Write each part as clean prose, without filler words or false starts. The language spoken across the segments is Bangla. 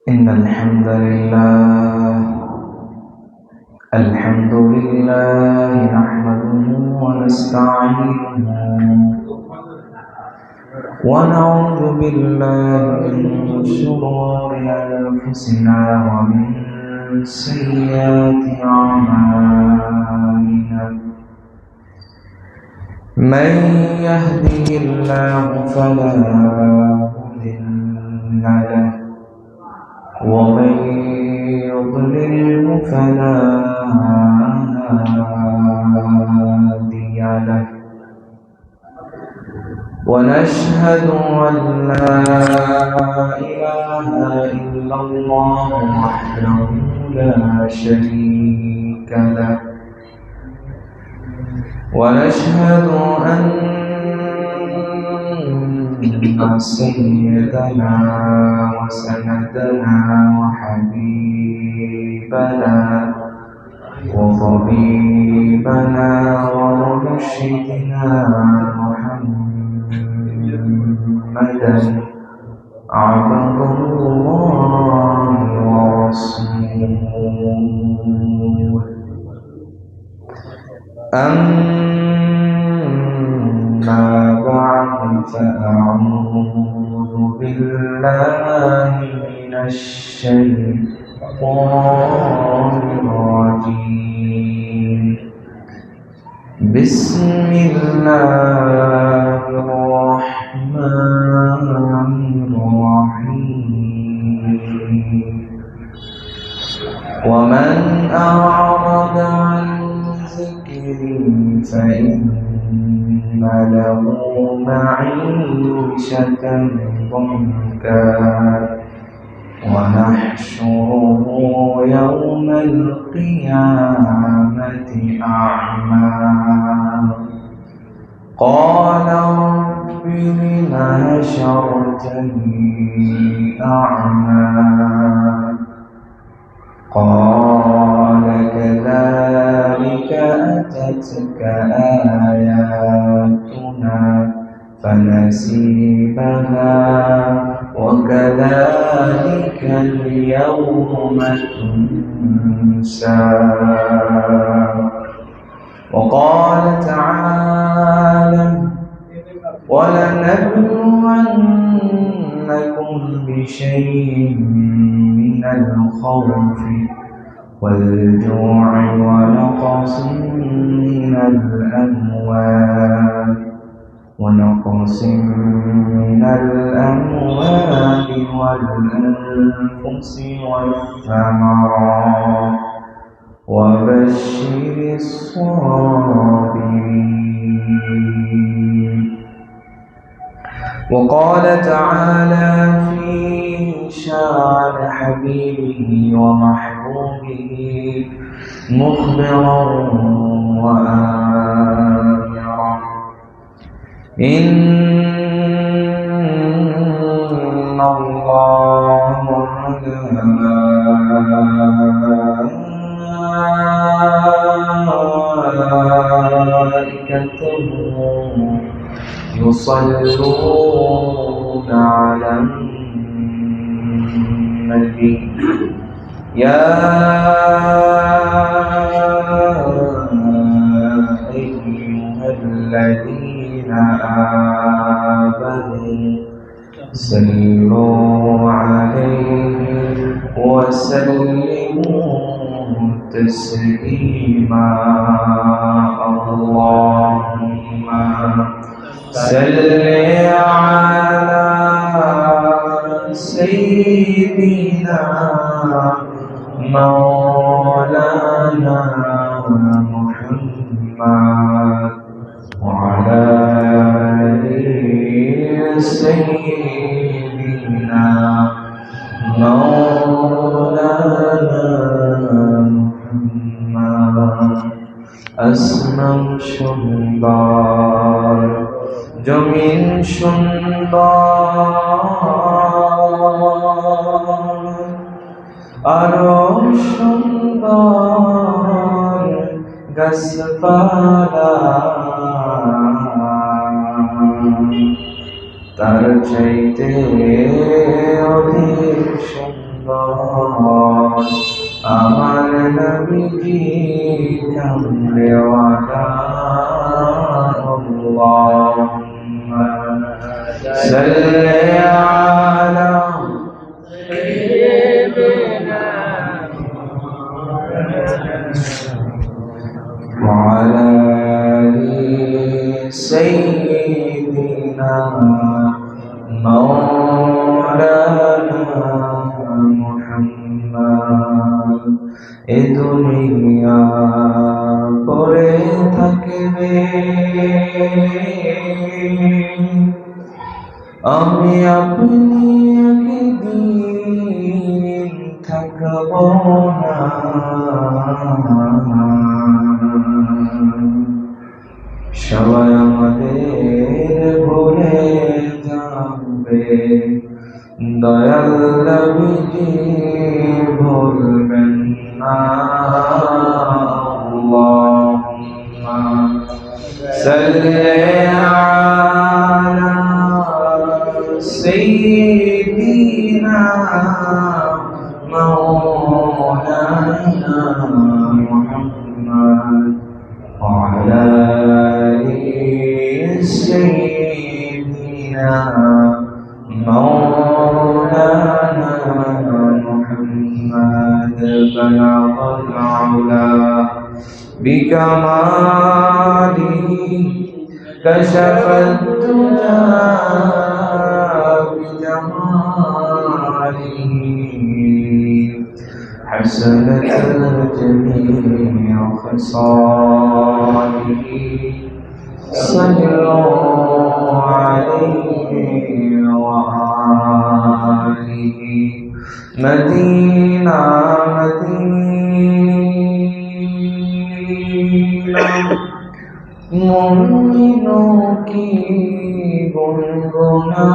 إن الحمد لله نحمده ونستعينه ونعوذ بالله من شرور أنفسنا ومن سيئات أعمالنا من يهده الله فلا مضل له ومن يضلل فلا هادي له ونشهد أن لا إله إلا الله وحده لا شريك له ونشهد أن سيدنا وسندنا وحبيبنا وطبيبنا ومرشدنا محمدا عبد الله ورسوله أما بعد فأعوذ بالله من الشيطان الرجيم بسم الله الرحمن الرحيم ومن أعرض عن ذكري فإن له معيشة ضنكا ونحشره يوم القيامة أعمى قال رب لم حشرتني أعمى قال كذلك أتتك آياتنا فنسيتها وكذلك اليوم تنسى وقال تعالى ولنبلونكم بشيء من الخوف والجوع ونقص من الأموال والأنفس والثمرات وبشر الصابرين وقال تعالى في شان حبيبه ومحبوبه مخبرا وآمرا إن الله وملائكته يصلون على النبي يا أيها الذين آمنوا صلوا عليه وسلموا تسليما اللهم صل على سيدنا مولانا محمد وعلى آل سيدنا مولانا محمد আসমান সুন্দর জমিন সুন্দর আরো সুন্দর গাছপালা তার চাইতে অধিক সুন্দর আমার নবীজি কামলেওয়ালা আল্লাহুম্মা সাল্লি আলা وعلى آل سيدنا مولانا محمد এ দুনিয়া পড়ে থাকবে আমি আপনি একদিন থাকব না সবাই আমাদের ভুলে যাবে দয়াল নবীজি ভুলবেন না আল্লাহুম্মা সাল্লি আলা সাইয়্যিদিনা মাওলানা মুহাম্মদ وعلى آل سيدنا مولانا محمد بلغ العلا بكماله كشف الدجى بجماله حسنت الجميع خصاله صلوا عليه وآله مدينة مدينة مومنوں کی گنگنا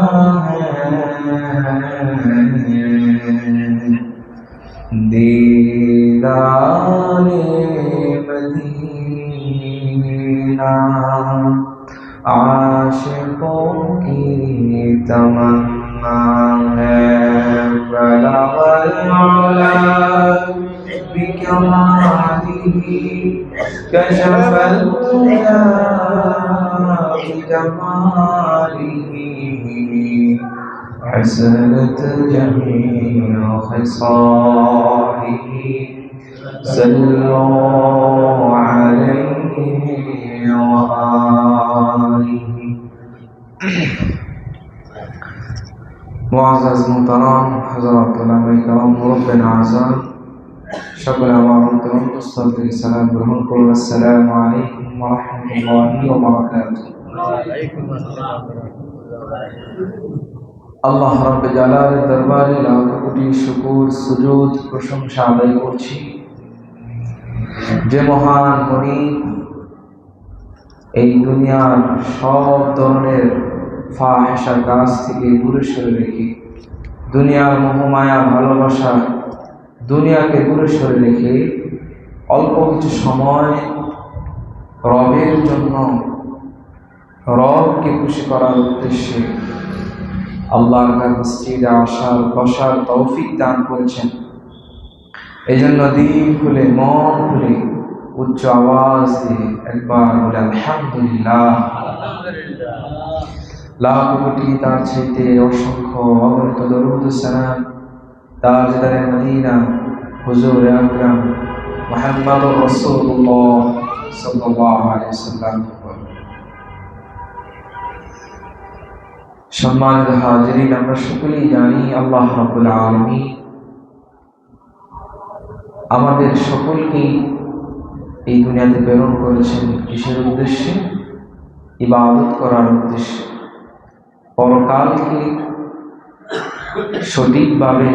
ہے دیدار مدینہ عاشقوں کی تمنا ہے بلغ العلا بکمالہ کشف الدجى بجمالہ حسنت جميع خصاله صلوا عليه وآله معزز محترم حضرات علماء کرام ربنا আযান সকলে আমার অন্তরঙ্গ স্থল থেকে সালাম গ্রহণ করুন আসসালামু আলাইকুম ওয়া রাহমাতুল্লাহি ওয়া বারাকাতুহু ওয়ালাইকুম আসসালাম আল্লাহ রাব্বে জালালের দরবারে লাখ কোটি শুকর সুজুদ প্রশংসা আদায় করছি যে মহান মনিব এই দুনিয়ার সব ধরনের ফাহিশার কাজ থেকে দূরে সরে রেখে দুনিয়ার মোহমায়া ভালোবাসা দুনিয়াকে দূরে সরে রেখে অল্প কিছু সময় রবের জন্য রবকে খুশি করার উদ্দেশ্যে আল্লাহর মসজিদে আসার বসার তৌফিক দান করেছেন। এই জন্য দিল খুলে মন খুলে উচ্চ আওয়াজ দিয়ে একবার বলে আলহামদুলিল্লাহ। লাখ কোটি তার চাইতে অসংখ্য অগণিত দরুদ সালাম তাজদারে মদিনা হুজুর আকরাম মুহাম্মদুর রাসূলুল্লাহ সাল্লাল্লাহু আলাইহি ওয়াসাল্লাম। সম্মানিত হাজিরিন, আমরা সকলেই জানি আল্লাহ রাব্বুল আলামিন আমাদের সকলকেই এই দুনিয়াতে প্রেরণ করেছেন কিসের উদ্দেশ্যে? ইবাদত করার উদ্দেশ্যে। পরকালকে সঠিকভাবে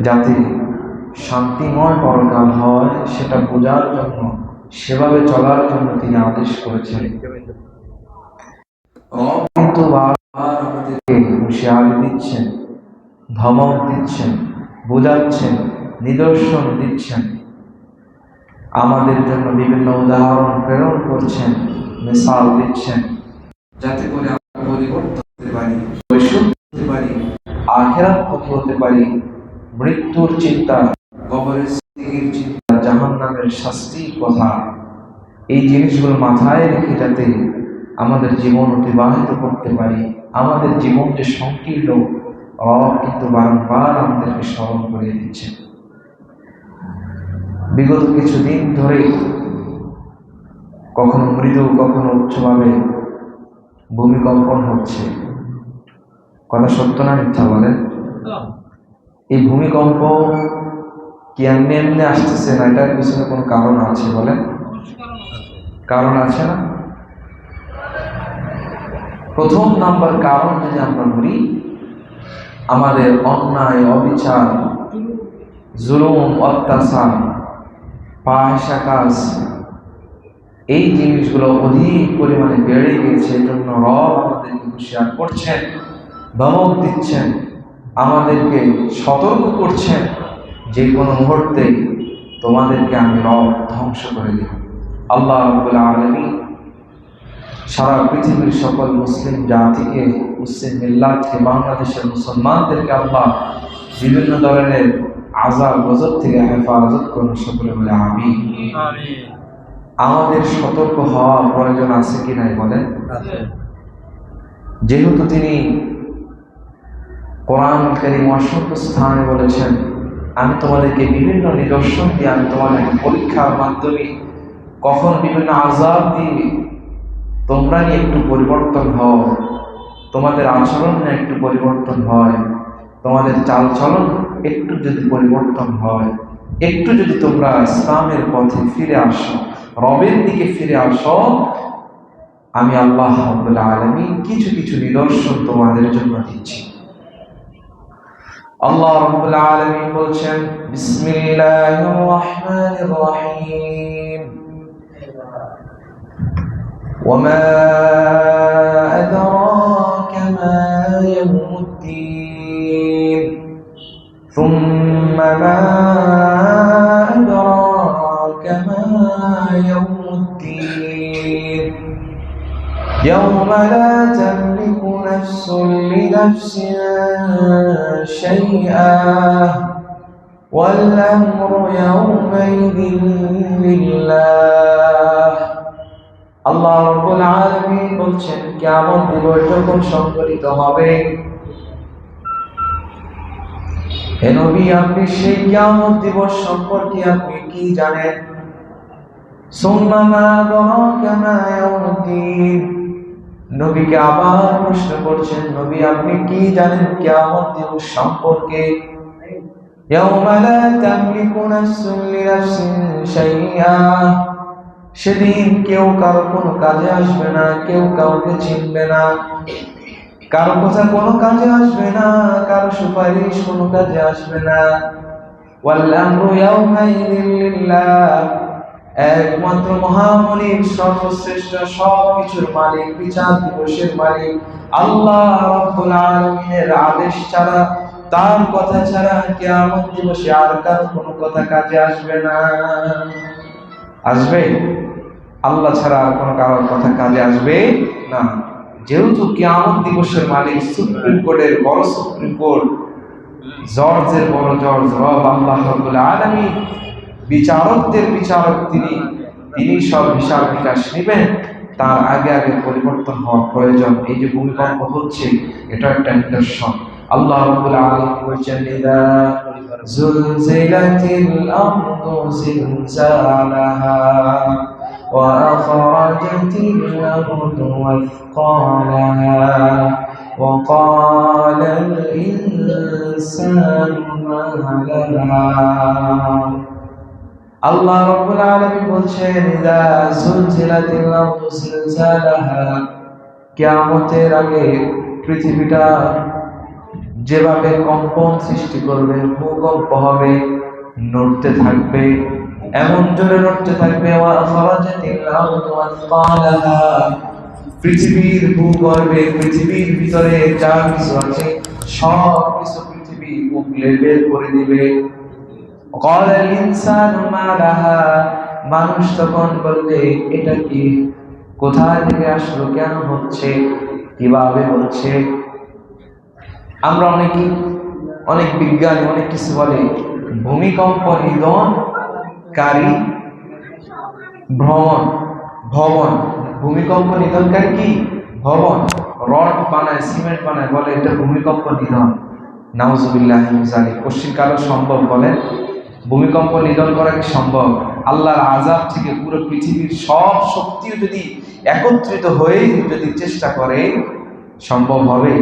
যাতে শান্তিময় পরকাল হয় সেটা বোঝার জন্য, সেভাবে চলার জন্য তিনি আদেশ করেছেন। কিন্তু বারবার আমাদেরকে হুঁশিয়ারি দিচ্ছেন, ধমক দিচ্ছেন, বোঝাচ্ছেন, নিদর্শন দিচ্ছেন, আমাদের জন্য বিভিন্ন উদাহরণ প্রেরণ করছেন, মিসাল দিচ্ছেন। যাতে করে আমরা পরিবর্তন হতে পারি, বৈশুদ্ধ হতে পারি, আখিরাত হতে পারি, মৃত্যুর চিন্তা, কবরের জিন্দেগির চিন্তা, জাহান্নামের শাস্তির কথা, এই জিনিসগুলো মাথায় রেখে যাতে আমাদের জীবন অতিবাহিত করতে পারি। আমাদের জীবন যে সংকীর্ণ, রব কিন্তু বারংবার আমাদেরকে স্মরণ করিয়ে দিচ্ছে। বিগত কিছুদিন ধরে কখনো মৃদু কখনো উচ্চভাবে ভূমিকম্পন হচ্ছে। কথা সত্য না মিথ্যা বলেন? এই ভূমিকম্প কি এমনি এমনি আসতেছে না, এটার পিছনে কোনো কারণ আছে? বলেন, কারণ আছে না? প্রথম নাম্বার কারণ যদি আমরা বলি, আমাদের অন্যায়, অবিচার, জুলুম, অত্যাচার, ফাহিশা কাজ, এই জিনিসগুলো অধিক পরিমাণে বেড়ে গিয়েছে। এজন্য রব আমাদেরকে হুঁশিয়ার করছেন, ধমক দিচ্ছেন, আমাদেরকে সতর্ক করছেন, যে কোনো মুহূর্তে তোমাদেরকে আমি রব ধ্বংস করে দেব। আল্লাহ রাব্বুল আলামিন সারা পৃথিবীর সকল মুসলিম জাতিকে, মুসলিম মিল্লাতকে, বাংলাদেশের মুসলমানদেরকে আল্লাহ বিভিন্ন ধরনের আযাব গজব থেকে হেফাজত করুন। সকলে বলে আমিন। আমাদের সতর্ক হওয়ার প্রয়োজন আছে কি নাই বলেন? যেহেতু তিনি কোরআন কারীম অসংখ্য স্থানে বলেছেন, আমি তোমাদেরকে বিভিন্ন নিদর্শন দিয়ে, আমি তোমাদেরকে পরীক্ষার মাধ্যমে, কখন বিভিন্ন আযাব দিয়ে তোমরা নিয়ে একটু পরিবর্তন হও, তোমাদের আচরণ নিয়ে একটু পরিবর্তন হয়, তোমাদের চালচলন একটু যদি পরিবর্তন হয়, একটু যদি তোমরা ইসলামের পথে ফিরে আসো, রবের দিকে ফিরে আসো, আমি আল্লাহ রাব্বুল আলামিন কিছু কিছু নিদর্শন তোমাদের জন্য দিচ্ছি। আল্লাহ রাব্বুল আলামিন বলছেন, বিসমিল্লাহির রহমানির রহিম, ওয়ামা আদরাকা মা ইয়াউমুদ্দিন, সুম্মা মা আদরাকা মা ইয়াউমুদ্দিন, يوم لا تملك نفس لنفس شيئا والأمر يومئذ لله। আল্লাহ রাব্বুল আলামিন বলছেন, কিয়ামত দিবস যখন সংঘটিত হবে, হে নবী, আপনি সেই কিয়ামত দিবস সম্পর্কে আপনি কি জানেন? সুম্মা মা আদরাকা মা ইয়াউমুদ্দিন, নবীকে আবার প্রশ্ন করছেন, নবী আপনি কি জানেন কিয়ামত দিবস সম্পর্কে? ইয়াউমা লা তামলিকু নাফসুন লিনাফসিন শাইআ, সেদিন কেউ কারো কোনো কাজে আসবে না, কেউ কাউকে চিনবে না, কারো কথা কোনো কাজে আসবে না, কারো সুপারিশ কোনো কাজে আসবে না। ওয়াল আমরু ইয়াউমাইযিন লিল্লাহ, একমাত্র মহামনিব, সর্বশ্রেষ্ঠ, সবকিছুর মালিক, বিচার দিবসের মালিক আল্লাহ রাব্বুল আলামিনের আদেশ ছাড়া, তার কথা ছাড়া কিয়ামত দিবসে আর কারো কোনো কথা কাজে আসবে না। আসবে? আল্লাহ ছাড়া আর কোনো কারোর কথা কাজে আসবে না। যেহেতু কিয়ামত দিবসের মালিক সুপ্রিম কোর্টের বড় সুপ্রিম কোর্ট, জর্জের বড় জর্জ রব আল্লাহ রাব্বুল আলামিন, বিচারকদের বিচারক তিনি সব হিসাব নিকাশ নেবেন, তার আগে আগে পরিবর্তন হওয়া প্রয়োজন। এই যে ভূমিকম্প হচ্ছে, এটা একটা নিদর্শন। আল্লাহ রাব্বুল আলামিন বলেছেন, ইযা যুলজিলাতিল আরদু জিলজালাহা ওয়া আখরাজাতিল আরদু ওয়াসকালাহা ওয়া ক্বালাল ইনসানু মা লাহা। আল্লাহ রাব্বুল আলামিন বলছেন, ইযা যুলজিলাতিল আরদু জিলজালাহা, কিয়ামতের আগে পৃথিবীটা যেভাবে কম্পন সৃষ্টি করবে, ভূকম্প হবে, নড়তে থাকবে, এমন জোরে নড়তে থাকবে, ওয়া আখরাজাতিল আরদু আসকালাহা, পৃথিবীর ভূগর্ভে, পৃথিবীর ভিতরে যা কিছু আছে সব কিছু পৃথিবী উগলে বের করে দিবে। ক্বালাল ইনসানু মা লাহা, মানুষ তখন বলবে এটা কি? কোথায় থেকে আসলো, কেন হচ্ছে, কিভাবে হচ্ছে। আমরা অনেক বিজ্ঞানী অনেক কিছু বলে ভূমিকম্প নিধনকারী ভবন, ভূমিকম্প নিধনকারী কি ভবন, রড বানায়, সিমেন্ট বানায়, বলে এটা ভূমিকম্প নিধন। নাউজুবিল্লাহ মিন যালিক। কশিন কালো সম্ভব বলেন? ভূমিকম্প নিধন করা কি সম্ভব? আল্লাহর আযাব থেকে পুরো পৃথিবীর সব শক্তিও যদি একত্রিত হয়ে যদি চেষ্টা করে, সম্ভব হবে?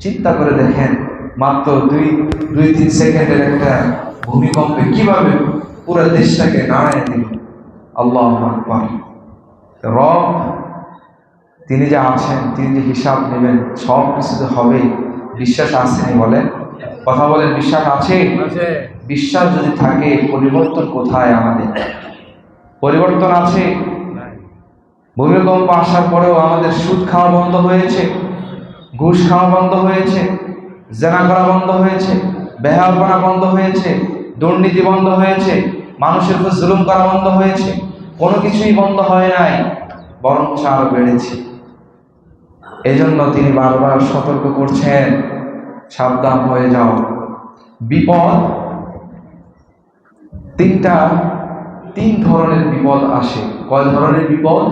চিন্তা করে দেখেন, মাত্র দুই তিন সেকেন্ডের একটা ভূমিকম্পে কিভাবে পুরো দেশটাকে নাড়ায় দিল। আল্লাহু আকবার। রব তিনি যে আছেন, তিনি যে হিসাব নেবেন, সব কিছু হবে। বিশ্বাস আসেনি বলেন? কথা বলেন, বিশ্বাস আছে? বিশ্বাস যদি থাকে, পরিবর্তন কোথায়? আমাদের পরিবর্তন আছে? ভূমিকম্প আসার পরেও আমাদের সুদ খাওয়া বন্ধ হয়েছে, ঘুষ খাওয়া বন্ধ হয়েছে, জেনা করা বন্ধ হয়েছে, বেহায়াপনা বন্ধ হয়েছে, দুর্নীতি বন্ধ হয়েছে, মানুষের উপর জুলুম করা বন্ধ হয়েছে। কোনো কিছুই বন্ধ হয় নাই, বরং আরো বেড়েছে। এজন্য তিনি বারবার সতর্ক করছেন, সাবধান হয়ে যাও। বিপদ তিন ধরনের বিপদ আসে। কয় ধরনের বিপদ?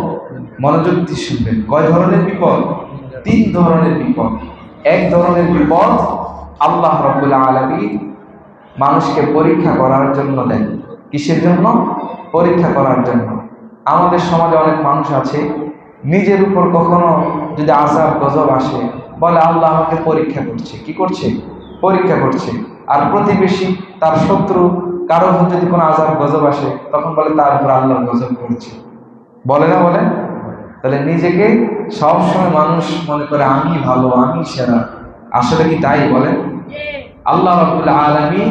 মনোযোগ দিয়ে শুনবেন। কয় ধরনের বিপদ? তিন ধরনের বিপদ। এক ধরনের বিপদ আল্লাহ রাব্বুল আলামিন মানুষকে পরীক্ষা করার জন্য দেন। কিসের জন্য? পরীক্ষা করার জন্য। আমাদের সমাজে অনেক মানুষ আছে, নিজের উপর কখনো যদি আযাব গজব আসে, বলে আল্লাহ আমাকে পরীক্ষা করছে। কি করছে? পরীক্ষা করছে। আর প্রতিবেশী, তার শত্রু, কারো উপর যদি কোনো আযাব গজব আসে, তখন বলে তার উপর আল্লাহ গজব করছে। বলে না? বলে? তাহলে নিজেকে সবসময় মানুষ মনে করে আমি ভালো, আমি সেরা। আসলে কি তাই? বলেন। আল্লাহ রাব্বুল আলামিন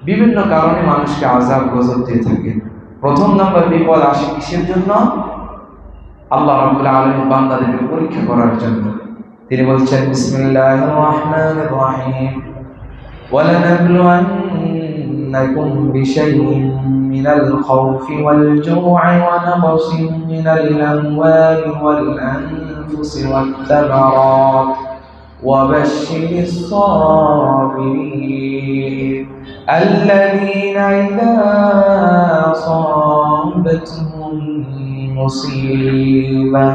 বিভিন্ন কারণে মানুষকে আযাব গজব দিয়ে থাকেন। প্রথম নম্বর বিপদ আসে কিসের জন্য? আল্লাহ রাব্বুল আলামিন বান্দাদেরকে পরীক্ষা করার জন্য। তিনি বলছেন, বিসমিল্লাহির রাহমানির রাহিম, ওয়ালানাবলুওয়ান্নাকুম বিশাইইন মিনাল খাউফি ওয়াল জু'i ওয়া নাকসিন মিনাল আমওয়ালি ওয়াল আনফুসি ওয়াত তামারাত ওয়াবাশশিরিস সাবিরিন الذين إذا أصابتهم مصيبة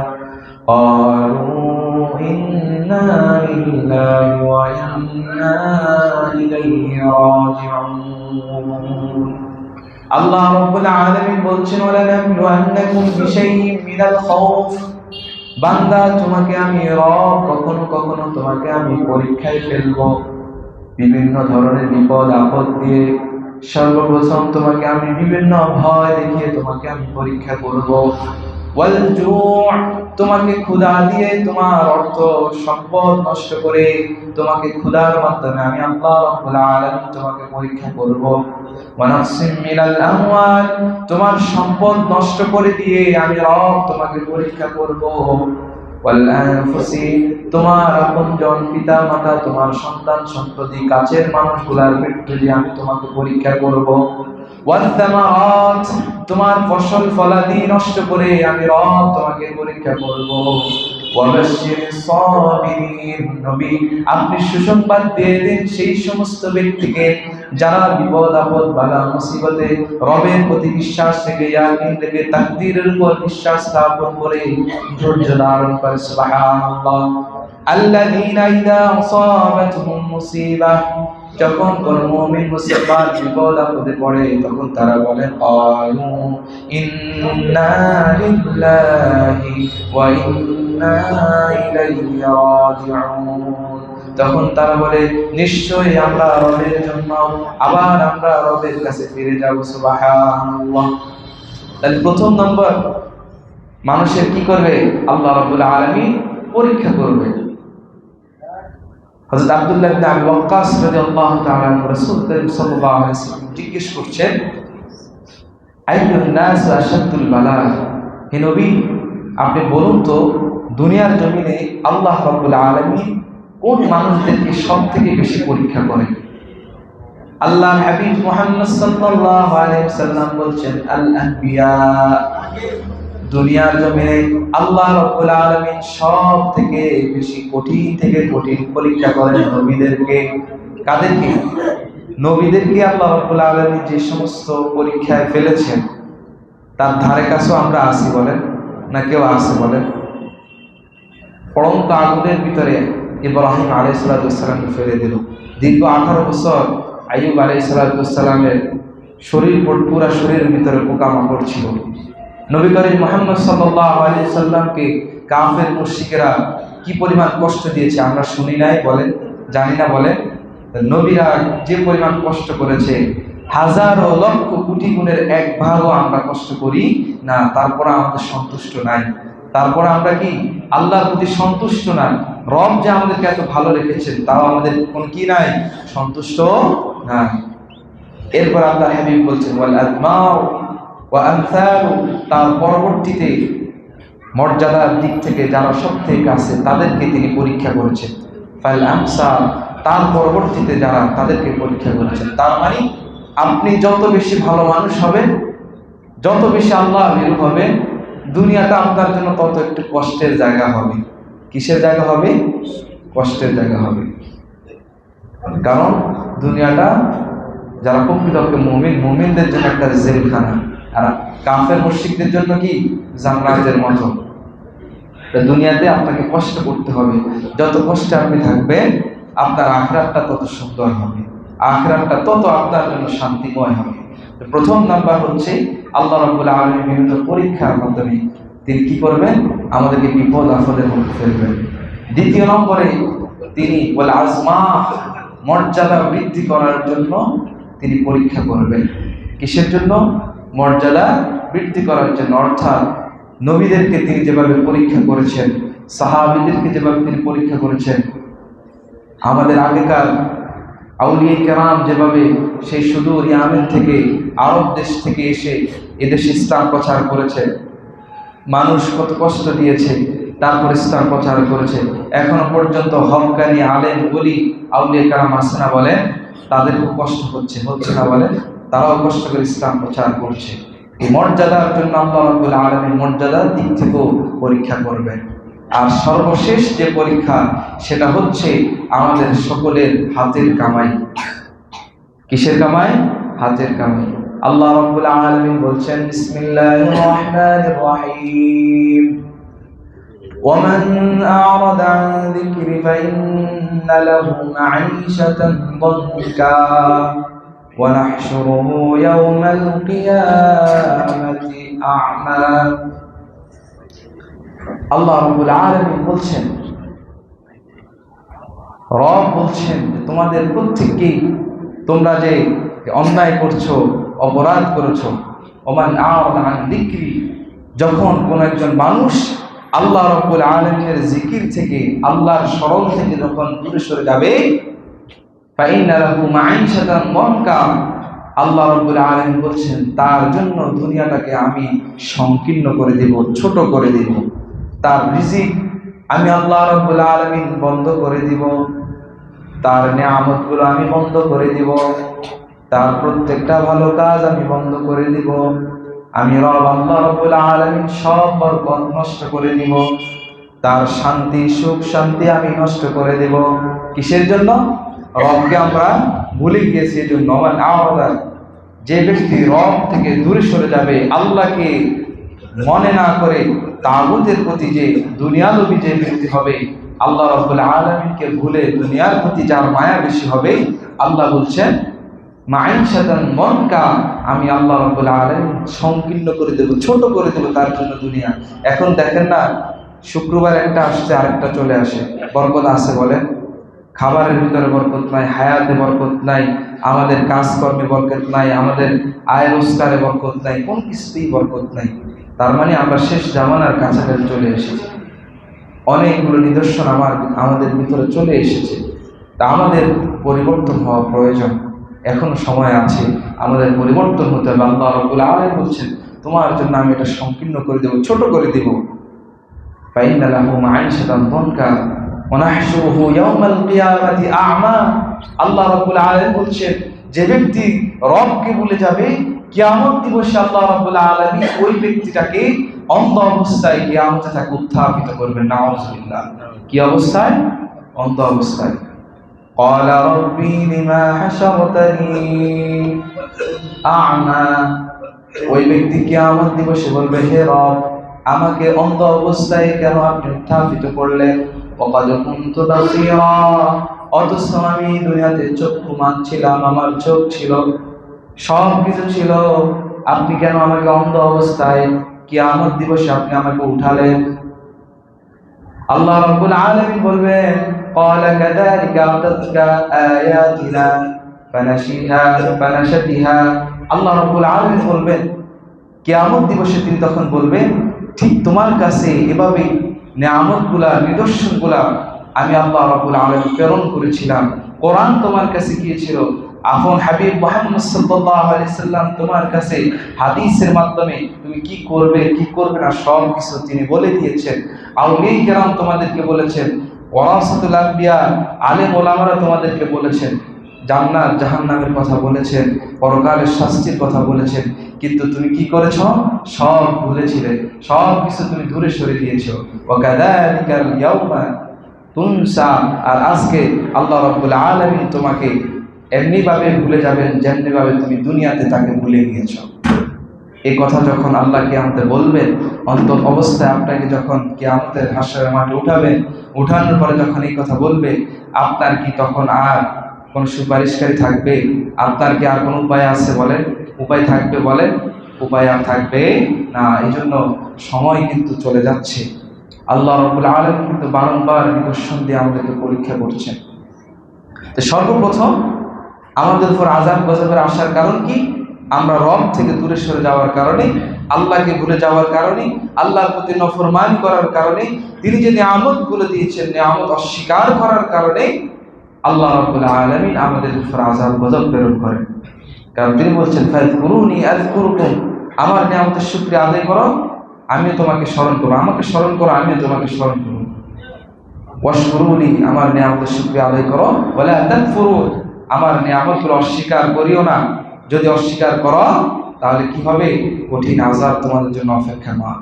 قالوا إنا لله وإنا إليه راجعون আল্লাহ রাব্বুল আলামিন বলছেন, ওয়ালানাবলুওয়ান্নাকুম বিশাইইন মিনাল খাউফ, বান্দা তোমাকে আমি রব কখনো কখনো তোমাকে আমি পরীক্ষায় ফেলবো, বিভিন্ন ধরনের বিপদ আপদ দিয়ে। সর্বপ্রথম তোমাকে আমি বিভিন্ন ভয় দেখিয়ে তোমাকে আমি পরীক্ষা করব। ওয়াল জু', তোমাকে ক্ষুধা দিয়ে, তোমার অর্থ সম্পদ নষ্ট করে তোমাকে ক্ষুধার মাধ্যমে আমি আল্লাহ রাব্বুল আলামিন তোমাকে পরীক্ষা করব। ওয়া নাকসিম মিনাল আমওয়াল, তোমার সম্পদ নষ্ট করে দিয়ে আমি রব তোমাকে পরীক্ষা করব। ওয়াল আনফুসি, তোমার আপনজন, পিতা মাতা, তোমার সন্তান সন্ততি, কাছের মানুষগুলার মৃত্যু দিয়ে আমি তোমাকে পরীক্ষা করব। ওয়াত তামারাত, তোমার ফসল ফলাদি নষ্ট করে আমি রব তোমাকে পরীক্ষা করব। ওয়াবাশশিরিস সাবিরিন, নবী আপনি সুসংবাদ দিয়ে দিন সেই সমস্ত ব্যক্তিকে যারা বিপদ আপদ বালা মুসিবতে রবের প্রতি বিশ্বাস থেকে, ইয়াকিন থেকে, তাকদীরের উপর বিশ্বাস স্থাপন করে ধৈর্য ধারণ করে। সুবহানাল্লাহ। আল্লাযীনা ইযা আসাবাতহুম মুসিবা, যখন কোন মুমিন মুসলমান বিপদ আপদে পড়ে তখন তারা বলে ক্বালু ইন্না লিল্লাহি ওয়া ইন্না ইলাইহি রাজিউন, তখন তারা বলে নিশ্চয়ই আমরা রবের জন্য, আবার আমরা রবের কাছে ফিরে যাব। সুবহানাল্লাহ। তাহলে প্রথম নম্বর মানুষের কি করবে? আল্লাহ রাব্বুল আলামিন পরীক্ষা করবে। হযরত আব্দুল্লাহ ইবনে আবি ওয়াক্কাস রাদিয়াল্লাহু তাআলা রাসূল করিম সাল্লাল্লাহু আলাইহি ওয়াসাল্লাম জিজ্ঞেস করছেন, আইয়ুন নাস আশাদ্দুল বালা, হে নবী আপনি বলুন তো দুনিয়ার জমিনে আল্লাহ রাব্বুল আলামিন কোন মানুষদেরকে সবথেকে বেশি পরীক্ষা করেন? আল্লাহর হাবিব মুহাম্মদ সাল্লাল্লাহু আলাইহি ওয়াসাল্লাম বলছেন, আল আনবিয়া, দুনিয়ার জমিনে আল্লাহ রাব্বুল আলামিন সব থেকে বেশি কঠিন থেকে কঠিন পরীক্ষা করেন নবীদেরকে। কাদেরকে? নবীদেরকে আল্লাহ রাব্বুল আলামিন যে সমস্ত পরীক্ষায় ফেলেছেন তার ধারে কাছেও আমরা আসি বলেন না, কেউ আসে বলেন? পড়ন্ত আগুনের ভিতরে ইব্রাহিম আলাইহিস সালামকে ফেলে দিল। দীর্ঘ 18 বছর আইয়ুব আলাইহিস সালামের পুরা শরীরের ভিতরে পোকামাকড় ছিল। নবী করিম মুহাম্মদ সাল্লাল্লাহু আলাইহি সাল্লামকে কাফের মুশরিকেরা কি পরিমাণ কষ্ট দিয়েছে আমরা শুনি নাই বলেন, জানি না বলেন? নবীরা যে পরিমাণ কষ্ট করেছে হাজারো লক্ষ কোটি গুণের এক ভাগও আমরা কষ্ট করি না, তারপর আমাদের সন্তুষ্ট নাই। তারপর আমরা কি আল্লাহর প্রতি সন্তুষ্ট নাই? রব যে আমাদেরকে এত ভালো রেখেছেন তাও আমাদের কোন কি নাই, সন্তুষ্ট নাই। এরপর আল্লাহ হাবিব বলছেন ওয়াল আদমাউ ওয়া আমসালু, তার পরবর্তীতে মর্যাদার দিক থেকে যারা সবথেকে কাছে তাদেরকে তিনি পরীক্ষা করেছেন। ফাল আমসাল, তার পরবর্তীতে যারা তাদেরকে পরীক্ষা করেছেন। তার মানে আপনি যত বেশি ভালো মানুষ হবেন, যত বেশি আল্লাহ ভীরু হবেন, দুনিয়াটা আপনার জন্য তত একটু কষ্টের জায়গা হবে। কিসের জায়গা হবে? কষ্টের জায়গা হবে। কারণ দুনিয়াটা যারা প্রকৃতপক্ষে মুমিনদের জন্য একটা জেলখানা, আর কাফের মুশরিকদের জন্য কি জান্নাতের মতো। দুনিয়াতে আপনাকে কষ্ট করতে হবে, যত কষ্টে আপনি থাকবেন আপনার আখিরাতটা তত সুন্দর হবে, আখিরাতটা তত আপনার জন্য শান্তিময় হবে। প্রথম নাম্বার হচ্ছে আল্লাহ রাব্বুল আলামিন বিভিন্ন পরীক্ষার মাধ্যমে তিনি কি করবেন? আমাদেরকে বিপদ আপদের মধ্যে ফেলবেন। দ্বিতীয় নম্বরে তিনি ওয়াল আজমা, মর্যাদা বৃদ্ধি করার জন্য তিনি পরীক্ষা করবেন। কিসের জন্য? মর্যাদা বৃদ্ধি করার জন্য। অর্থাৎ নবীদেরকে তিনি যেভাবে পরীক্ষা করেছেন, সাহাবীদেরকে যেভাবে তিনি পরীক্ষা করেছেন, আমাদের আগেকার আউলিয়া কেরাম যেভাবে সেই সুদূর ইয়ামেন থেকে আরব দেশ থেকে এসে এদেশে ইসলাম প্রচার করেছে, মানুষ কত কষ্ট দিয়েছে, তারপর ইসলাম প্রচার করেছে। এখনো পর্যন্ত হক্কানি আলেম ওলি আউলিয়া কেরাম আছে না বলেন? তাদের খুব কষ্ট হচ্ছে না বলেন? তারাও কষ্ট করে ইসলাম প্রচার করছে। এই মর্যাদার জন্য আল্লাহ রাব্বুল আলামিন মর্যাদার দিক থেকেও পরীক্ষা করবেন। আর সর্বশেষ যে পরীক্ষা সেটা হচ্ছে আমাদের সকলের হাতের কামাই। কিসের কামাই? হাতের কামাই। আল্লাহ রাব্বুল আলামিন বলছেন বিসমিল্লাহির রহমানির রহিম ومن أعرض عن ذكري فإن له معيشة ضنكا ونحشره يوم القيامة أعمى। আল্লাহ রাব্বুল আলামিন বলছেন, রব বলছেন তোমাদের প্রত্যেককেই তোমরা যে অন্যায় করছো, অপরাধ করেছো, ওমান আ'রাদা আন যিকরি, যখন কোন একজন মানুষ আল্লাহ রাব্বুল আলামিনের জিকির থেকে, আল্লাহর স্মরণ থেকে যখন দূরে সরে যাবে, ফাইন্না লাহু মাঈশাতান দানকা, আল্লাহ রাব্বুল আলামিন বলছেন তার জন্য দুনিয়াটাকে আমি সংকীর্ণ করে দেব, ছোট করে দেব। তার রিজিক আমি আল্লাহ রাব্বুল আলামিন বন্ধ করে দিব, তার নিয়ামতগুলো আমি বন্ধ করে দিব, তার প্রত্যেকটা ভালো কাজ আমি বন্ধ করে দিব। আমি রব আল্লাহ রাব্বুল আলামিন সব বরকত নষ্ট করে দিব, তার শান্তি সুখ শান্তি আমি নষ্ট করে দেব। কিসের জন্য? রবকে আমরা ভুলে গিয়েছি এজন্য। যে ব্যক্তি রব থেকে দূরে সরে যাবে, আল্লাহকে মনে না করে তাগুতের প্রতি যে দুনিয়ালোভী যে ব্যক্তি হবে, আল্লাহ রাব্বুল আলামিনকে ভুলে দুনিয়ার প্রতি যার মায়া বেশি হবে, আল্লাহ বলছেন মাঈশাতান দানকা, আমি আল্লাহ রাব্বুল আলামিন সংকীর্ণ করে দেব, ছোট করে দেব তার জন্য দুনিয়া। এখন দেখেন না, শুক্রবার একটা আসছে আরেকটা চলে আসে, বরকত আছে বলেন? খাবারের ভিতরে বরকত নাই, হায়াতে বরকত নাই, আমাদের কাজকর্মে বরকত নাই, আমাদের আয় রোজগারে বরকত নাই, কোন কিছুতেই বরকত নাই। তার মানে আমরা শেষ জামানার কাছাকাছি চলে এসেছি। অনেকগুলো নিদর্শন আমাদের ভিতরে চলে এসেছে। তা আমাদের পরিবর্তন হওয়া প্রয়োজন, এখনো সময় আছে, আমাদের পরিবর্তন হতে হবে। আল্লাহ রাব্বুল আলামিন বলছেন তোমার জন্য আমি এটা সংকীর্ণ করে দেব, ছোট করে দেব। ফাইন্না লাহু মাঈশাতান দানকা ওয়া নাহশুরুহু ইয়াওমাল কিয়ামাতি আ'মা। আল্লাহ রাব্বুল আলামিন বলছেন যে ব্যক্তি রবকে ভুলে যাবে, কিয়ামত দিবসে আল্লাহ রাব্বুল আলামিন ওই ব্যক্তিটাকে অন্ধ অবস্থায় কিয়ামতে তাকে উত্থাপিত করবেন। নাউযুবিল্লাহ। কি অবস্থায়? অন্ধ অবস্থায়। قال ربي لما حشرتني أعمى। ওই ব্যক্তি কিয়ামত দিবসে বলবে, হে রব, আমাকে অন্ধ অবস্থায় কেন আপনি উত্থাপিত করলেন? وقد كنت بصيرا। অথচ আমি দুনিয়াতে চক্ষুমান ছিলাম, আমার চোখ ছিল, সব কিছু ছিল, আপনি কেন আমাকে অন্ধ অবস্থায় কিয়ামত দিবসে আপনি আমাকে উঠালেন? আল্লাহ রাব্বুল আলামিন বলবেন, قال كذلك أتتك آياتنا فنسيتها। আল্লাহ রাব্বুল আলামিন বলবেন, কিয়ামত দিবসে তিনি তখন বলবেন, ঠিক তোমার কাছে এভাবে নিয়ামতগুলা, নিদর্শনগুলা আমি আল্লাহ রাব্বুল আলামিন প্রেরণ করেছিলাম। কোরআন তোমার কাছে গিয়েছিল, আপন হাবিব মুহাম্মদ সাল্লাল্লাহু আলাইহি সাল্লাম তোমার কাছে হাদিসের মাধ্যমে তুমি কি করবে কি করবে না সব কিছু তিনি বলে দিয়েছেন। আউলিয়া কেরাম তোমাদেরকে বলেছেন, ওয়ারাসাতুল আম্বিয়া আলেম ওলামারা তোমাদেরকে বলেছেন, জান্নাত জাহান্নামের কথা বলেছেন, পরকালের শাস্তির কথা বলেছেন, কিন্তু তুমি কি করেছ? সব ভুলেছিলে, সব কিছু তুমি দূরে সরে দিয়েছো। ওয়াকাযালিকাল ইয়াউমা তুনসা। আর আজকে আল্লাহ রাব্বুল আলামিন তোমাকে এমনিভাবে ভুলে যাবেন যেমনিভাবে তুমি দুনিয়াতে তাকে ভুলে গিয়েছ। এই কথা যখন আল্লাহ কিয়ামতে বলবেন, অন্তর অবস্থায় আপনাকে যখন কিয়ামতের হাসরের মাঠে উঠাবেন, উঠানোর পরে যখন এই কথা বলবে, আপনার কি তখন আর কোন সুপারিশকারী থাকবে? আপনার কি আর কোনো উপায় আছে বলেন? উপায় থাকবে বলেন? উপায় আর থাকবে না। এই জন্য সময় কিন্তু চলে যাচ্ছে। আল্লাহ রাব্বুল আলামিন কিন্তু বারংবার নিদর্শন দিয়ে আমাদেরকে পরীক্ষা করছেন। তো সর্বপ্রথম আমাদের উপর আযাব গজবের আসার কারণ কি? আমরা রব থেকে দূরে সরে যাওয়ার কারণে, আল্লাহকে ভুলে যাওয়ার কারণে, আল্লাহর প্রতি নফরমানি করার কারণে, তিনি যে নিয়ামতগুলো দিয়েছেন নিয়ামত অস্বীকার করার কারণে আল্লাহ রাব্বুল আলামিন আমাদের উপর আযাব গজব প্রেরণ করেন। কারণ তিনি বলছেন, ফাযকুরুনি আযকুরকুম, আমার নিয়ামতের শুকরিয়া আদায় করো, আমিও তোমাকে স্মরণ করব, আমাকে স্মরণ করো, আমিও তোমাকে স্মরণ করব। ওয়াশকুরুনি, আমার নিয়ামতের শুকরিয়া আদায় করো, ওয়ালা তাকফুরুন, আমার নিয়ামতগুলো অস্বীকার করিও না। যদি অস্বীকার করো তাহলে কি হবে? কঠিন আযাব তোমাদের জন্য অপেক্ষা নয়।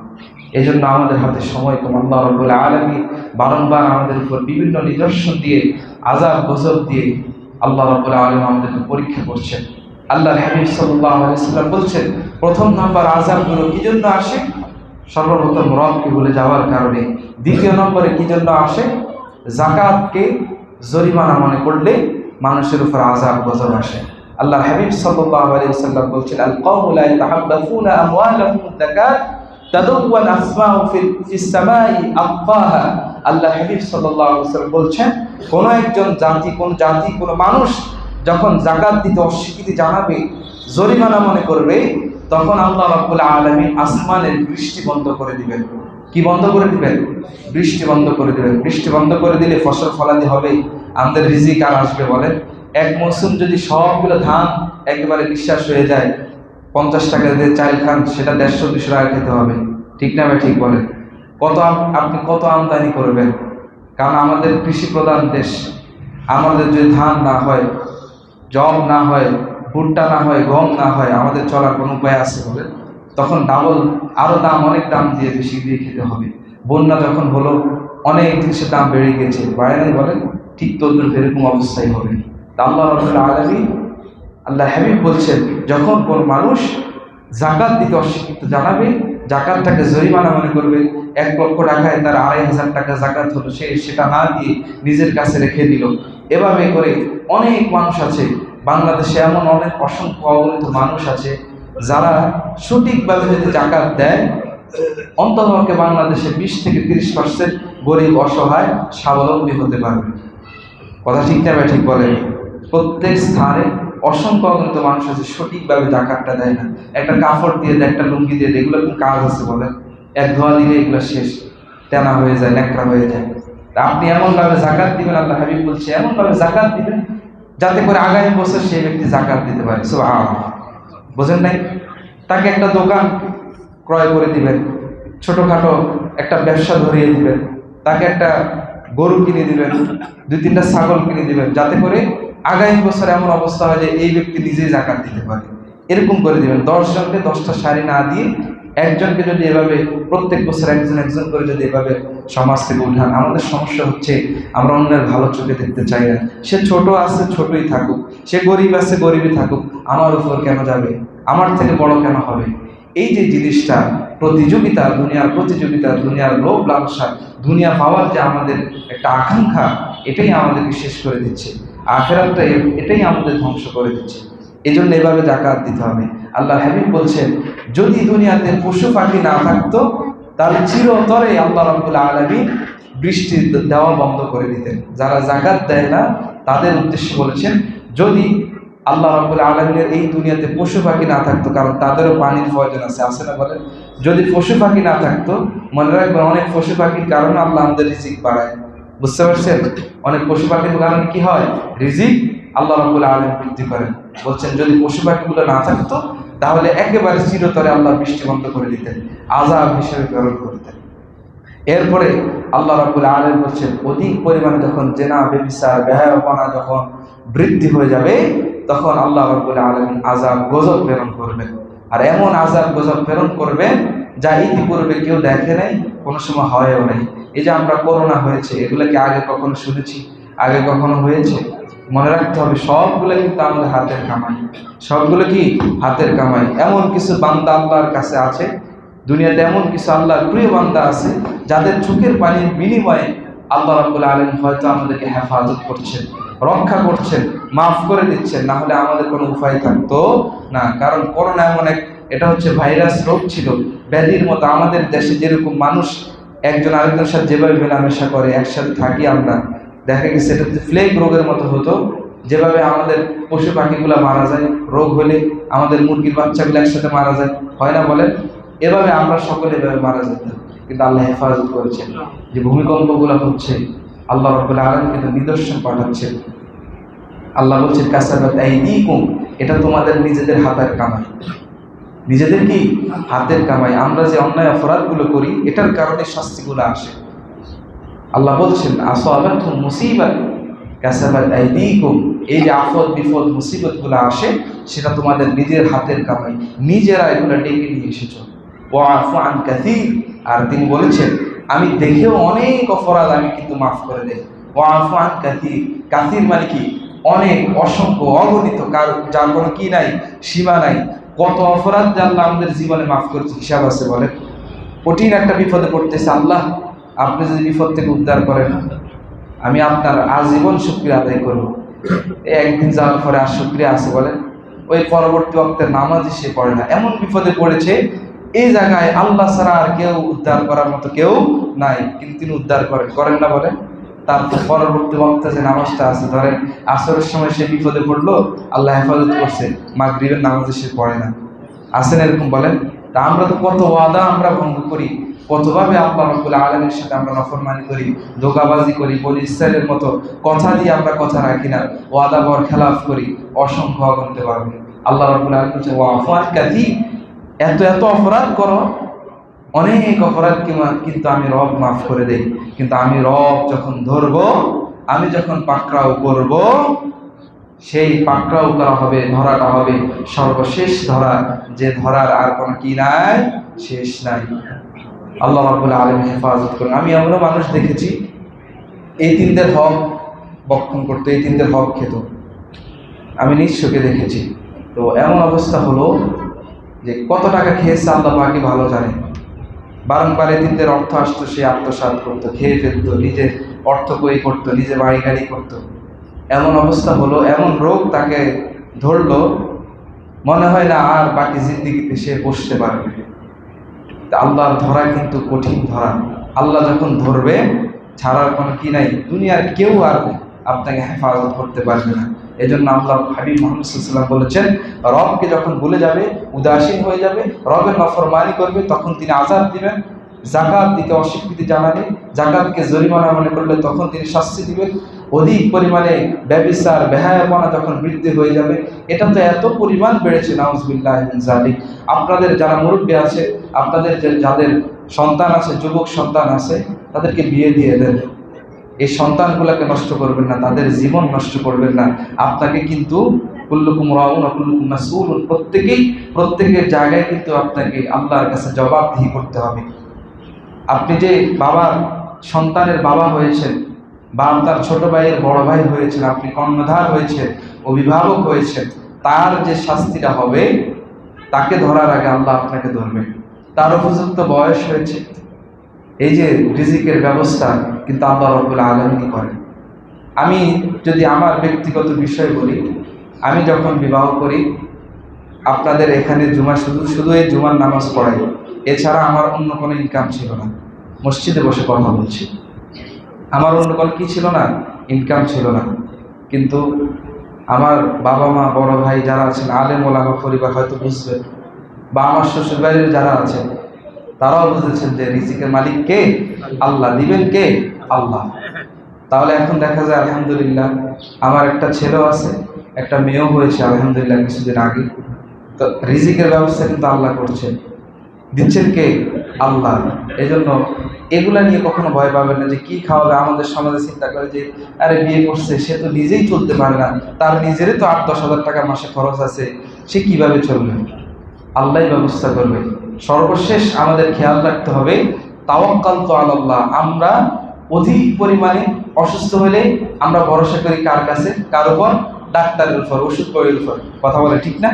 এই জন্য আমাদের হাতে সময় কম। আল্লাহ রাব্বুল আলামিন বারংবার আমাদের উপর বিভিন্ন নিদর্শন দিয়ে, আযাব গজব দিয়ে আল্লাহ রাব্বুল আলামিন আমাদেরকে পরীক্ষা করছেন। আল্লাহর হাবিব সাল্লাল্লাহু আলাইহি সাল্লাম বলছেন, প্রথম নাম্বার আযাবগুলো কি জন্য আসে? সর্বপ্রথম রবকে ভুলে যাওয়ার কারণে। দ্বিতীয় নম্বরে কি জন্য আসে? যাকাতকে জরিমানা মনে করলে মানুষের উপর আযাব গজব আসে। আল্লাহর হাবিব সাল্লাল্লাহু আলাইহি সাল্লাম বলছেন, আল কওমু লা ইয়াতাহাব্বাসুনা আমওয়ালাহুম যাকাত তাদওয়ান আসমাউ ফিস সামাই আফাহা। আল্লাহর হাবিব সাল্লাল্লাহু আলাইহি সাল্লাম বলছেন, কোন একজন জাতি, কোন মানুষ যখন যাকাত দিতে অস্বীকৃতি জানাবে, জরিমানা মনে করবে, তখন আল্লাহ রাব্বুল আলামিন আসমানের বৃষ্টি বন্ধ করে দিবেন। কি বন্ধ করে দিবেন? বৃষ্টি বন্ধ করে দিবেন। বৃষ্টি বন্ধ করে দিলে ফসল ফলাদি হবে, আমাদের রিজিক আর আসবে বলেন? এক মৌসুম যদি সবগুলো ধান একেবারে নিঃশ্বাস হয়ে যায়, 50 টাকা দিয়ে চাল খান, সেটা 150-200 টাকা খেতে হবে। ঠিক না ভাই? ঠিক বলেন? আপনি কত আমদানি করবেন? কারণ আমাদের কৃষি প্রধান দেশ। আমাদের যদি ধান না হয়, জব না হয়, ভুট্টা না হয়, গম না হয়, আমাদের চলার কোনো উপায় আছে বলেন? তখন ডাবল আরো দাম, অনেক দাম দিয়ে বেশি দিয়ে খেতে হবে। বন্যা যখন হলো, অনেক জিনিসের দাম বেড়ে গেছে, বাড়ে নাই বলেন? ঠিক তোদের এরকম অবস্থাই হবে। আল্লাহ রাব্বুল আলামিন, আল্লাহ হাবিব বলছেন, যখন কোন মানুষ যাকাত দিতে অস্বীকৃতি জানাবে, যাকাতটাকে জরিমানা মনে করবে, 1 লক্ষ টাকায় তার 2,500 টাকা যাকাত হলো, সে সেটা না দিয়ে নিজের কাছে রেখে দিল। এভাবে করে অনেক মানুষ আছে বাংলাদেশে, এমন অনেক অসংখ্য অগণিত মানুষ আছে যারা সঠিকভাবে যদি যাকাত দেয়, অন্ততপক্ষে বাংলাদেশে 20-30% গরিব অসহায় স্বাবলম্বী হতে পারবে। কথা ঠিক না? ঠিক বলেন? প্রত্যেক স্থানে অসংখ্য অগণিত মানুষ আছে সঠিকভাবে যাকাতটা দেয় না। একটা কাপড় দিয়ে দেয়, একটা লুঙ্গি দিয়ে দেয়, এগুলো কোন কাজ আছে বলেন? এক ধোয়া দিলে এগুলো শেষ, তেনা হয়ে যায়, ন্যাকড়া হয়ে যায়। তা আপনি এমনভাবে যাকাত দিবেন, আল্লাহ হাবিব বলছে, এমনভাবে যাকাত দিবেন যাতে করে আগামী বছর সেই ব্যক্তি যাকাত দিতে পারে। সুবহানাল্লাহ। বোঝেন নাই? তাকে একটা দোকান ক্রয় করে দিবেন, ছোটখাটো একটা ব্যবসা ধরিয়ে দিবেন, তাকে একটা গরু কিনে দিবেন, 2-3টা ছাগল কিনে দিবেন, যাতে করে আগামী বছর এমন অবস্থা হয় যে এই ব্যক্তি নিজেই যাকাত দিতে পারে। এরকম করে দিবেন। 10 জনকে 10টা শাড়ি না দিয়ে একজনকে যদি এভাবে প্রত্যেক বছর একজন একজন করে যদি এভাবে সমাজ থেকে উঠান, আমাদের সমস্যা হচ্ছে আমরা অন্যের ভালো চোখে দেখতে চাই না। সে ছোট আছে ছোটই থাকুক, সে গরিব আছে গরিবই থাকুক, আমার উপর কেন যাবে, আমার থেকে বড় কেন হবে? এই যে জিনিসটা প্রতিযোগিতা, দুনিয়ার লোভ লালসা, দুনিয়া পাওয়ার যে আমাদের একটা আকাঙ্ক্ষা, এটাই আমাদেরকে শেষ করে দিচ্ছে। আখিরাতটা এটাই আমাদের ধ্বংস করে দিচ্ছে। এই জন্য এভাবে যাকাত দিতে হবে। আল্লাহ হাবিব বলছেন, যদি দুনিয়াতে পশু পাখি না থাকতো তাহলে চিরতরে আল্লাহ রাব্বুল আলামিন বৃষ্টি দেওয়া বন্ধ করে দিতেন। যারা যাকাত দেয় না তাদের উদ্দেশ্যে বলেছেন, যদি আল্লাহ রাব্বুল আলামিনের এই দুনিয়াতে পশু পাখি না থাকতো, কারণ তাদেরও পানির প্রয়োজন আছে না বলেন? যদি পশু পাখি না থাকতো, মনে রাখবেন অনেক পশু পাখির কারণে আল্লাহ আমাদের রিজিক বাড়ায়। বুঝতে পারছেন? অনেক পশু পাখির কারণে কি হয়? রিজিক আল্লাহ রাব্বুল আলামিন বৃদ্ধি করেন। বলছেন যদি পশু পাখিগুলো না থাকতো তাহলে একেবারে চিরতরে আল্লাহ বৃষ্টি বন্ধ করে দিতেন, আযাব হিসেবে প্রেরণ করতেন। এরপরে আল্লাহ রাব্বুল আলামিন বলছেন, অধিক পরিমাণে যখন জেনা, ব্যভিচার, বেহায়াপনা যখন বৃদ্ধি হয়ে যাবে, তখন আল্লাহ রাব্বুল আলামিন আযাব গজব প্রেরণ করবেন। আর এমন আযাব গজব প্রেরণ করবেন যা ইতিপূর্বে কেউ দেখে নাই, কোনো সময় হয়ও নাই। এই যে আমরা করোনা হয়েছে, এগুলো কি আগে কখনো শুনেছি? আগে কখনো হয়েছে? মনে রাখতে হবে সবগুলো কিন্তু আমাদের হাতের কামাই। সবগুলো কি হাতের কামাই। এমন কিছু বান্দা আল্লাহর কাছে আছে, দুনিয়াতে এমন কিছু আল্লাহর প্রিয় বান্দা আছে যাদের চোখের পানির বিনিময়ে আল্লাহ রাব্বুল আলামিন হয়তো আমাদেরকে হেফাজত করছেন, রক্ষা করছেন, মাফ করে দিচ্ছেন। না হলে আমাদের কোনো উপায় থাকতো না। কারণ করোনা এমন এটা হচ্ছে ভাইরাস রোগ ছিল, ব্যাধির মতো। আমাদের দেশে যেরকম মানুষ একজন আরেকজনের সাথে যেভাবে মেলামেশা করে, একসাথে থাকি আমরা, দেখা গেছে এটা ফ্লেগ রোগের মতো হতো। যেভাবে আমাদের পশু পাখিগুলো মারা যায় রোগ হলে, আমাদের মুরগির বাচ্চাগুলো একসাথে মারা যায়, হয় না বলেন? এভাবে আমরা সকলে এভাবে মারা যেতাম। কিন্তু আল্লাহ হেফাজত করেছেন। যে ভূমিকম্পগুলো হচ্ছে, আল্লাহ রাব্বুল আলামিন কিন্তু নিদর্শন পাঠাচ্ছেন। আল্লাহ বলছেন, কাসাবাত আইদিকুম, এটা তোমাদের নিজেদের হাতের কামাই। নিজেদের কি হাতের কামাই। আমরা যে অন্যায় অপরাধগুলো করি, এটার কারণে শাস্তিগুলো আসে। আল্লাহ বলছেন, আসাবাতহুম মুসিবাত কাসাবাত আইদিকুম, এই যে আফত বিপদ মুসিবতগুলো আসে, সেটা তোমাদের নিজের হাতের কামাই, নিজেরা এগুলো ডেকে নিয়ে এসেছো। ওয়াফু আন কাসীর, আর তিনি বলেছেন, আমি দেখেও অনেক অপরাধ আমি কিন্তু মাফ করে দেই। ওয়াফু আন কাসীর, কাসীর মানে কি? অনেক, অসংখ্য, অগণিত, যার কোনো কি নাই, সীমা নাই। কত অপরাধ আল্লাহ আমাদের জীবনে মাফ করেছে, হিসাব আছে বলেন? কঠিন একটা বিপদে পড়তেছে, আল্লাহ আপনি যদি বিপদ থেকে উদ্ধার করেন, আমি আপনার আজীবন শুকরিয়া আদায় করবো। একদিন যাওয়ার পরে আর শুকরিয়া আছে বলেন? ওই পরবর্তী ওয়াক্তের নামাজই সে পড়ে না, এমন বিপদে পড়েছে। এই জায়গায় আল্লাহ ছাড়া আর কেউ উদ্ধার করার মতো কেউ নাই, কিন্তু তিনি উদ্ধার করেন না বলেন? তার পরবর্তী ওয়াক্তে যে নামাজটা আছে, ধরেন আসরের সময় সে বিপদে পড়লো, আল্লাহ হেফাজত করছে, মাগরিবের নামাজে সে পড়ে না। আছেন এরকম বলেন? তা আমরা তো কত ওয়াদা আমরা ভঙ্গ করি, কতভাবে আল্লাহ রাব্বুল আলামিনের সাথে আমরা নফরমানি করি, ধোঁকাবাজি করি, বনি ইসরাইলের মতো কথা দিয়ে আমরা কথা রাখি না, ওয়াদা বর খেলাফ করি, অসংখ্য অগণিত পারবে। আল্লাহ রাব্বুল আলামিন বলছে, ওয়াফু আন কাসীর, এত এত অপরাধ করো, অনেক অপরাধ কিন্তু আমি রব মাফ করে দেই। কিন্তু আমি রব যখন ধরবো, আমি যখন পাকড়াও করব, সেই পাকড়াও করা হবে, ধরাটা হবে সর্বশেষ ধরা, যে ধরার আর কোনো কি নাই, শেষ নাই। আল্লাহ রাব্বুল আলামিন হেফাজত করুন। আমি এমনও মানুষ দেখেছি এতিমদের হক বক্ষণ করতো, এতিমদের হক খেত, আমি নিজ চোখে দেখেছি। তো এমন অবস্থা হলো যে কত টাকা খেয়েছে আল্লাহ পাকই ভালো জানে। বারংবার এতিমদের অর্থ আসতো, সে আত্মসাৎ করতো, খেয়ে ফেলতো, নিজে অর্থ ব্যয় করতো, নিজে বাড়ি গাড়ি করতো। এমন অবস্থা হলো, এমন রোগ তাকে ধরলো, মনে হয় না আর বাকি জিন্দিগিতে সে বসতে পারবে। আল্লাহর ধরা কিন্তু কঠিন ধরা। আল্লাহ যখন ধরবে, ছাড়ার কোনো কি নাই, দুনিয়ার কেউ আর আপনাকে হেফাজত করতে পারবে না। এই জন্য আল্লাহ হাবিব মুহাম্মদ সাল্লাল্লাহু আলাইহি ওয়াসাল্লাম বলেছেন, রবকে যখন ভুলে যাবে, উদাসীন হয়ে যাবে, রবের নাফরমানি করবে, তখন তিনি আযাব দিবেন। যাকাত দিতে অস্বীকৃতি জানালে, যাকাতকে জরিমানা মনে করলে, তখন তিনি শাস্তি দিবেন। অধিক পরিমাণে ব্যভিচার, বেহায়াপনা যখন বৃদ্ধি হয়ে যাবে, এটা তো এত পরিমাণ বেড়েছে, নাউযুবিল্লাহি মিন যালিক। আপনাদের যারা মুরব্বী আছে, আপনাদের যাদের সন্তান আছে, যুবক সন্তান আছে, তাদেরকে বিয়ে দিয়ে দেন। এই সন্তানগুলোকে নষ্ট করবেন না, তাদের জীবন নষ্ট করবেন না। আপনাকে কিন্তু কুল্লুকুম রাউন ওয়া কুল্লুকুম মাসউলুন, প্রত্যেকের জায়গায় কিন্তু আপনাকে আল্লাহর কাছে জবাবদিহি করতে হবে। আপনি যে বাবার সন্তানের বাবা হয়েছেন বা আপনার ছোট ভাইয়ের বড় ভাই হয়েছেন, আপনি কর্ণধার হয়েছেন, অভিভাবক হয়েছেন, তার যে শাস্তিটা হবে তাকে ধরার আগে আল্লাহ আপনাকে ধরবে। তার উপযুক্ত বয়স হয়েছে, এই যে রিজিকের ব্যবস্থা কিন্তু আল্লাহ রাব্বুল আলামিন করেন। আমি যদি আমার ব্যক্তিগত বিষয় বলি, আমি যখন বিবাহ করি, আপনাদের এখানে শুধু এই জুমার নামাজ পড়াই, এছাড়া আমার অন্য কোনো ইনকাম ছিল না। মসজিদে বসে কথা বলছি, আমার অন্য কোনো কি ছিল না, ইনকাম ছিল না। কিন্তু আমার বাবা মা বড় ভাই যারা আছেন, আলেম ওলামা পরিবার হয়তো বুঝবে, বা আমার শ্বশুর বাড়ির যারা আছেন তারাও বুঝেছেন যে রিজিকের মালিক কে? আল্লাহ। দিবেন কে? আল্লাহ। তাহলে এখন দেখা যায় আলহামদুলিল্লাহ আমার একটা ছেলেও আছে, একটা মেয়েও হয়েছে আলহামদুলিল্লাহ কিছুদিন আগে। তো রিজিকের ব্যবস্থা কিন্তু আল্লাহ করছেন, দিচ্ছেন কে? আল্লাহ। এই জন্য এগুলা নিয়ে কখনো ভয় পাবেন না যে কি খাওয়াবে। আমাদের সমাজে চিন্তা করে যে আরে বিয়ে করছে, সে তো নিজেই চলতে পারে না, তার নিজেরই তো 8-10 হাজার টাকা মাসে খরচ আছে, সে কিভাবে চলবে? আল্লাহই ব্যবস্থা করবে। সর্বশেষ আমাদের খেয়াল রাখতে হবে তাওয়াক্কালতু আলাল্লাহ। আমরা অধিক পরিমাণে অসুস্থ হলে আমরা ভরসা করি কার কাছে? কার উপর? ডাক্তারের উপর, ওষুধ বইয়ের উপর। কথা বলে ঠিক না?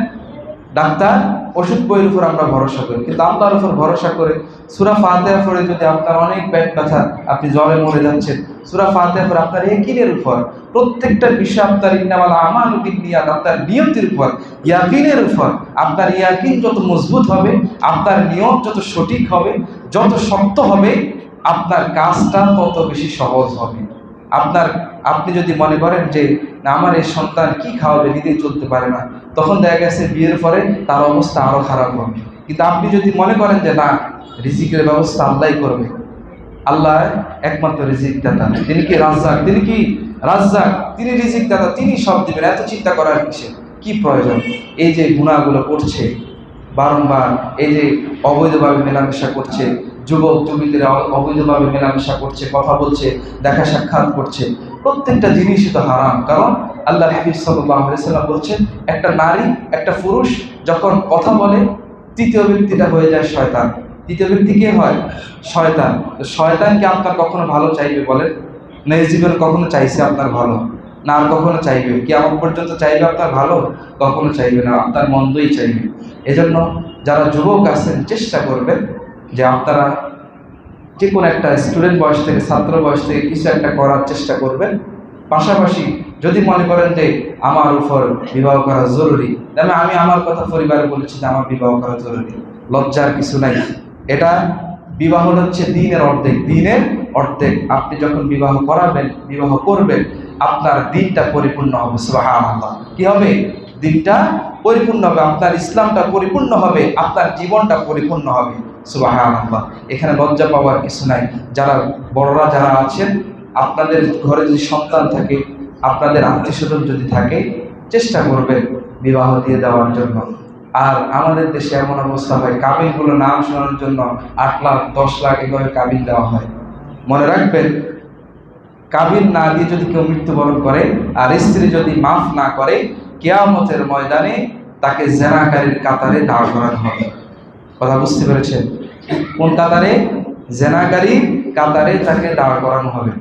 ডাক্তার, ওষুধ বইয়ের উপর আমরা ভরসা করি, কিন্তু আল্লাহর উপর ভরসা করে সূরা ফাতিহা পড়ে যদি আপনার অনেক পেট ব্যথা, আপনি জ্বরে মরে যাচ্ছেন, সূরা ফাতিহা পড়ে আপনার ইয়াকিনের উপর, প্রত্যেকটা বিষয় আপনার ইন্নামাল আমালু বিন্নিয়াত, আপনার নিয়তের উপর, ইয়াকিনের উপর, আপনার ইয়াকিন যত মজবুত হবে, আপনার নিয়ত যত সঠিক হবে, যত শক্ত হবে, আপনার কাজটা তত বেশি সহজ হবে। আপনি যদি মনে করেন যে না আমার এই সন্তান কি খাওয়াবে, নিজেই চলতে পারে না, তখন দেখা গেছে বিয়ের পরে তার অবস্থা আরো খারাপ হবে। কিন্তু আপনি যদি মনে করেন যে না রিজিকের ব্যবস্থা আল্লাহই করবে, আল্লাহ একমাত্র রিজিক দাতা, তিনি কি রাজ্জাক, তিনি কি রাজ্জাক, তিনি রিজিক দাতা, তিনি সব দিবেন, এত চিন্তা করার কি প্রয়োজন? এই যে গুনাহগুলো করছে বারংবার, এই যে অবৈধভাবে মেলামেশা করছে, যুবক যুবতীরা অবৈধভাবে মেলামেশা করছে, কথা বলছে, দেখা সাক্ষাৎ করছে, প্রত্যেকটা জিনিসই তো হারাম। কারণ আল্লাহ হাবিব সাল্লাল্লাহু আলাইহি ওয়াসাল্লাম বলছেন একটা নারী, একটা পুরুষ যখন কথা বলে, তৃতীয় ব্যক্তিটা হয়ে যায় শয়তান। তৃতীয় ব্যক্তি কে হয়? শয়তান। তো শয়তানকে আপনার কখনো ভালো চাইবে বলেন? না এই জীবনে কখনো চাইছে আপনার ভালো? না আর কখনো চাইবে? কি আমার পর্যন্ত চাইবে আপনার ভালো? কখনো চাইবে না, আপনার মন্দই চাইবে। এজন্য যারা যুবক আছেন চেষ্টা করবেন যে আপনারা যে কোনো একটা স্টুডেন্ট বয়স থেকে, ছাত্র বয়স থেকে কিছু একটা করার চেষ্টা করবেন। পাশাপাশি যদি মনে করেন যে আমার উপর বিবাহ করা জরুরি, তবে আমি আমার কথা পরিবারে বলেছি যে আমার বিবাহ করা জরুরি, লজ্জার কিছু নাই। এটা বিবাহ হচ্ছে দিনের অর্ধেক, দিনের অর্ধেক। আপনি যখন বিবাহ করবেন, আপনার দিনটা পরিপূর্ণ হবে। সুবহানাল্লাহ। কি হবে? দিনটা পরিপূর্ণ হবে, আপনার ইসলামটা পরিপূর্ণ হবে, আপনার জীবনটা পরিপূর্ণ হবে। সুবহানাল্লাহ। এখানে লজ্জা পাওয়ার কিছু নাই। যারা বড়রা যারা আছেন, আপনাদের ঘরে যদি সন্তান থাকে, আপনাদের আত্মীয়স্বজন যদি থাকে, চেষ্টা করবেন বিবাহ দিয়ে দেওয়ার জন্য। আর আমাদের দেশে এমন অবস্থা হয়, কাবিলগুলো নাম শোনার জন্য 8 লাখ 10 লাখ এভাবে কাবিল দেওয়া হয়। মনে রাখবেন, কাবিল না দিয়ে যদি কেউ মৃত্যুবরণ করে আর স্ত্রী যদি মাফ না করে, কিয়ামতের ময়দানে তাকে জেনাকারীর কাতারে দাঁড় করানো হবে। কথা বুঝতে পেরেছেন? কোন কাতারে? জেনাকারীর কাতারে তাকে দাঁড় করানো হবে।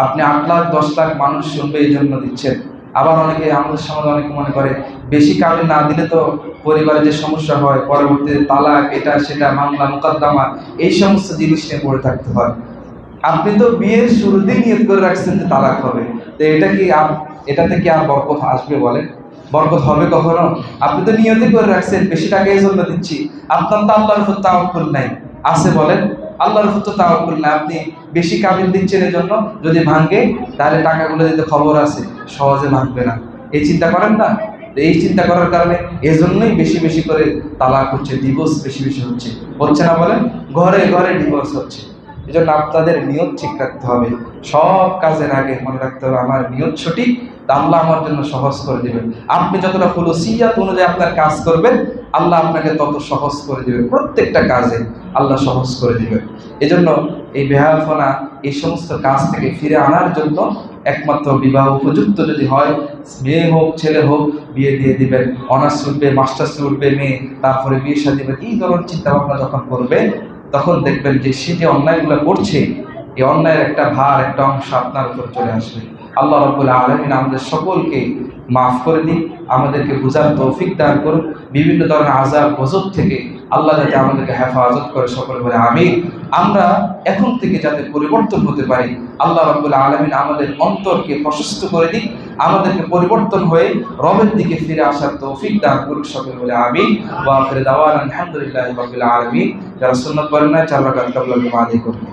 আপনি 8 লাখ 10 লাখ মানুষ শুনবে এই জন্য দিচ্ছেন। আবার অনেকে, আমাদের সমাজে অনেকে মনে করে বেশি কাবিল না দিলে তো পরিবারে যে সমস্যা হয়, পরবর্তীতে তালাক, এটা সেটা, মামলা মোকদ্দমা, এই সমস্ত জিনিস নিয়ে পড়ে থাকতে হয়। আপনি তো বিয়ের শুরুতেই নিয়ত করে রাখছেন যে তালাক হবে, তো এটাতে কি আর বরকত আসবে বলেন? বরকত হবে কখনো? আপনি তো নিয়তই করে রাখছেন বেশি টাকা এই জন্য দিচ্ছি, আপনার তো আল্লাহর উপর তাওয়াক্কুল নাই। আছে বলেন? আল্লাহর উপর তো তাওয়াক্কুল নাই, আপনি বেশি কাবিল দিচ্ছেন এই জন্য, যদি ভাঙে তাহলে টাকাগুলো দিতে খবর আছে, সহজে ভাঙবে না। এই চিন্তা করেন না? এই চিন্তা করার কারণে এজন্যই বেশি বেশি করে তালাক হচ্ছে, ডিভোর্স বেশি বেশি হচ্ছে না বলেন? ঘরে ঘরে ডিভোর্স হচ্ছে। এই জন্য আপনাদের নিয়ত ঠিক রাখতে হবে। সব কাজের আগে মনে রাখতে হবে আমার নিয়ত সঠিক, তা আল্লাহ আমার জন্য সহজ করে দিবেন। আপনি যতটা খুলুসিয়াত অনুযায়ী আপনার কাজ করবেন, আল্লাহ আপনাকে তত সহজ করে দিবেন। প্রত্যেকটা কাজে আল্লাহ সহজ করে দিবেন। এজন্য এই বেহায়াপনা, এই সমস্ত কাজ থেকে ফিরে আনার জন্য একমাত্র বিবাহ উপযুক্ত যদি হয়, মেয়ে হোক ছেলে হোক, বিয়ে দিয়ে দিবেন। অনার্স উঠবে, মাস্টার্স উঠবে মেয়ে, তারপরে বিয়ে শাদী দিবেন। এই ধরনের চিন্তা ভাবনা যখন করবে, তখন দেখবেন যে সে যে অন্যায়গুলো করছে, এই অন্যায়ের একটা ভার, একটা অংশ আপনার উপর চলে আসবে। আল্লাহ রাব্বুল আলামিন আমাদের সকলকে মাফ করে দিন, আমাদেরকে বুঝার তৌফিক দান করুন। বিভিন্ন ধরনের আযাব গজব থেকে আল্লাহ যাতে আমাদেরকে হেফাজত করে, সকলে বলে আমিন। আমরা এখন থেকে যাতে পরিবর্তন হতে পারি, আল্লাহ রাব্বুল আলামিন আমাদের অন্তরকে প্রশস্ত করে দিন, আমাদেরকে পরিবর্তন হয়ে রবের দিকে ফিরে আসার তৌফিক দান করুন, সকলে বলে আমিন। ওয়া আখিরু দাওয়ানা আলহামদুলিল্লাহি রাব্বিল আলামিন। যারা সুন্নাত পড়েন না, 4 রাকাত কাবলা নামাজ করুন।